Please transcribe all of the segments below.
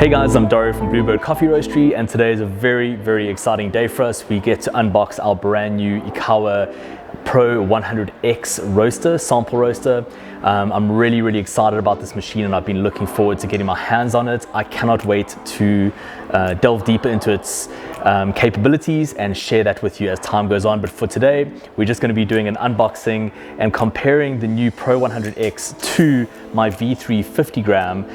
Hey guys, I'm Dario from Bluebird Coffee Roastery, and today is a very exciting day for us. We get to unbox our brand new Ikawa Pro100X roaster, sample roaster. I'm really excited about this machine, and I've been looking forward to getting my hands on it. I cannot wait to delve deeper into its capabilities and share that with you as time goes on. But for today, we're just going to be doing an unboxing and comparing the new Pro100X to my V3 50 gram,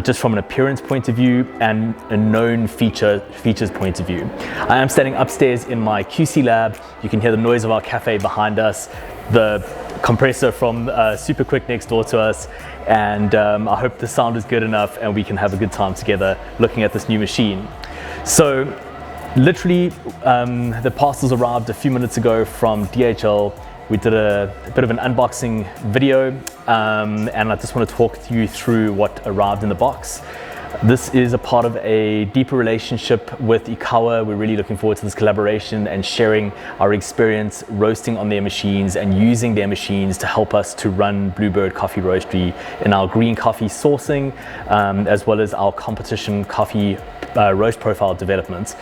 just from an appearance point of view and a known features point of view. I am standing upstairs in my QC lab. You can hear the noise of our cafe behind us, the compressor from Super Quick next door to us, and I hope the sound is good enough and we can have a good time together looking at this new machine. So literally the parcels arrived a few minutes ago from DHL. We did a bit of an unboxing video, and I just want to talk you through what arrived in the box. This is a part of a deeper relationship with Ikawa. We're really looking forward to this collaboration and sharing our experience roasting on their machines and using their machines to help us to run Bluebird Coffee Roastery in our green coffee sourcing, as well as our competition coffee roast profile development.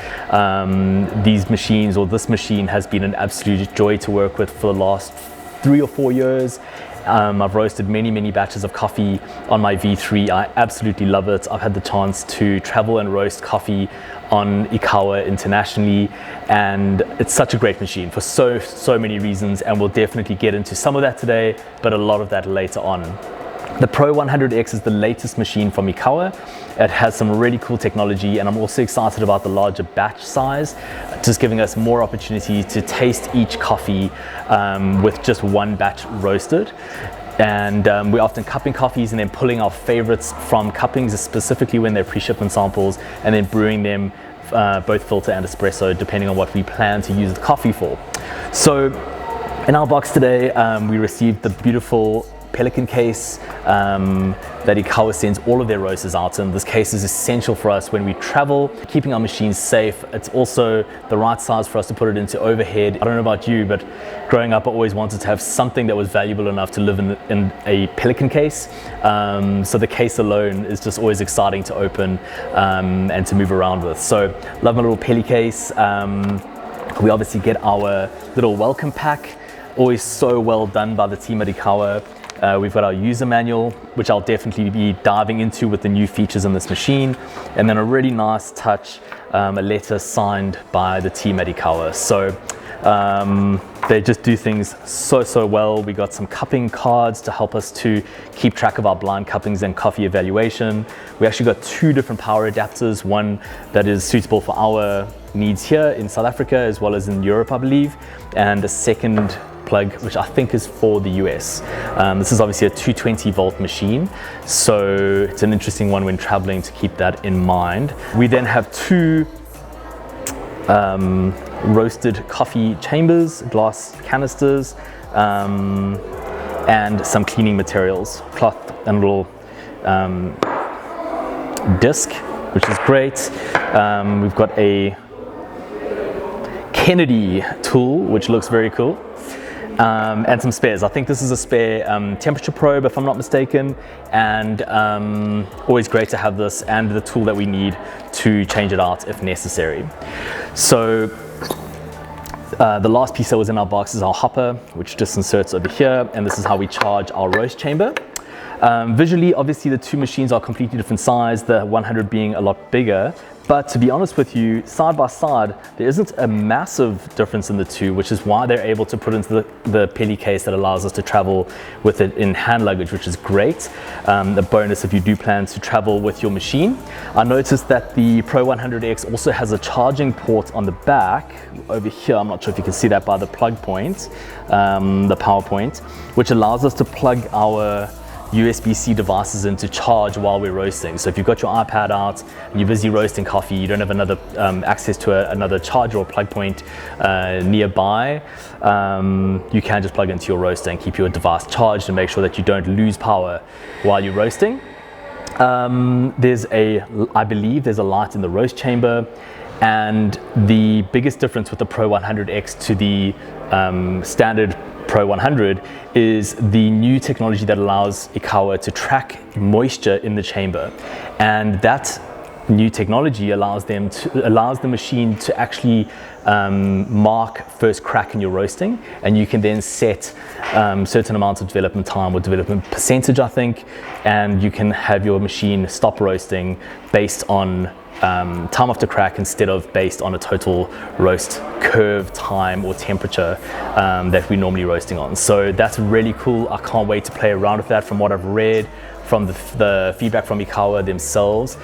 These machines, or this machine, has been an absolute joy to work with for the last 3 or 4 years. I've roasted many batches of coffee on my V3. I absolutely love it. I've had the chance to travel and roast coffee on Ikawa internationally, and it's such a great machine for so many reasons, and we'll definitely get into some of that today, but a lot of that later on. The Pro100X is the latest machine from Ikawa. It has some really cool technology, and I'm also excited about the larger batch size, just giving us more opportunity to taste each coffee with just one batch roasted. And we're often cupping coffees and then pulling our favorites from cuppings, specifically when they're pre-shipment samples, and then brewing them both filter and espresso, depending on what we plan to use the coffee for. So in our box today, we received the beautiful Pelican case that Ikawa sends all of their roasters out in. This case is essential for us when we travel, keeping our machines safe. It's also the right size for us to put it into overhead. I don't know about you, but growing up I always wanted to have something that was valuable enough to live in a Pelican case. So the case alone is just always exciting to open and to move around with. So love my little Peli case. We obviously get our little welcome pack, always so well done by the team at Ikawa. We've got our user manual, which I'll definitely be diving into with the new features in this machine, and then a really nice touch, a letter signed by the team at Ikawa. So they just do things so well. We got some cupping cards to help us to keep track of our blind cuppings and coffee evaluation. We actually got 2 different power adapters, one that is suitable for our needs here in South Africa as well as in Europe, I believe, and a second plug which I think is for the US. This is obviously a 220 volt machine, so it's an interesting one when traveling to keep that in mind. We then have 2 roasted coffee chambers, glass canisters, and some cleaning materials, cloth and a little disc, which is great. We've got a Kennedy tool, which looks very cool. And some spares. I think this is a spare temperature probe, if I'm not mistaken, and always great to have this and the tool that we need to change it out if necessary. So the last piece that was in our box is our hopper, which just inserts over here, and this is how we charge our roast chamber. Visually, obviously the 2 machines are completely different size, the 100 being a lot bigger, but to be honest with you, side by side, there isn't a massive difference in the 2, which is why they're able to put into the Peli case that allows us to travel with it in hand luggage, which is great. The bonus if you do plan to travel with your machine. I noticed that the Pro100X also has a charging port on the back over here. I'm not sure if you can see that by the plug point, the power point, which allows us to plug our USB-C devices in to charge while we're roasting. So if you've got your iPad out and you're busy roasting coffee, you don't have another access to another charger or plug point nearby, you can just plug into your roaster and keep your device charged and make sure that you don't lose power while you're roasting. I believe there's a light in the roast chamber, and the biggest difference with the Pro100X to the standard Pro100 is the new technology that allows Ikawa to track moisture in the chamber, and that new technology allows the machine to actually mark first crack in your roasting, and you can then set certain amounts of development time or development percentage, I think, and you can have your machine stop roasting based on time after crack instead of based on a total roast curve time or temperature that we're normally roasting on. So that's really cool. I can't wait to play around with that. From what I've read, from the feedback from Ikawa themselves,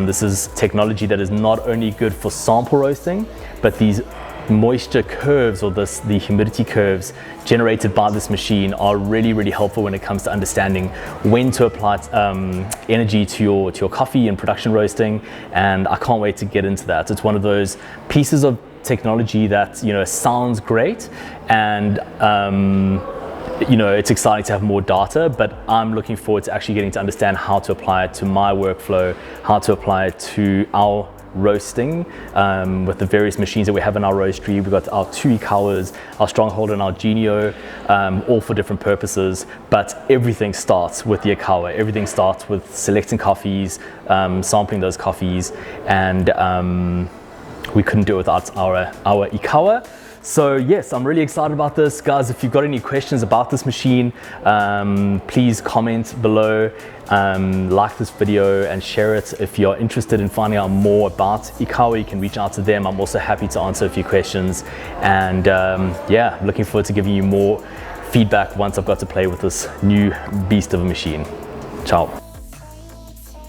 this is technology that is not only good for sample roasting, but these moisture curves, or the humidity curves generated by this machine, are really helpful when it comes to understanding when to apply energy to your coffee and production roasting. And I can't wait to get into that. It's one of those pieces of technology that, you know, sounds great, and you know, it's exciting to have more data, but I'm looking forward to actually getting to understand how to apply it to my workflow, how to apply it to our roasting with the various machines that we have in our roastery. We've got our 2 Ikawas, our Stronghold and our Genio, all for different purposes, but everything starts with the Ikawa. Everything starts with selecting coffees, sampling those coffees, and we couldn't do it without our Ikawa. So yes, I'm really excited about this. Guys, if you've got any questions about this machine, please comment below, like this video and share it. If you're interested in finding out more about Ikawa, you can reach out to them. I'm also happy to answer a few questions, and yeah, looking forward to giving you more feedback once I've got to play with this new beast of a machine. Ciao.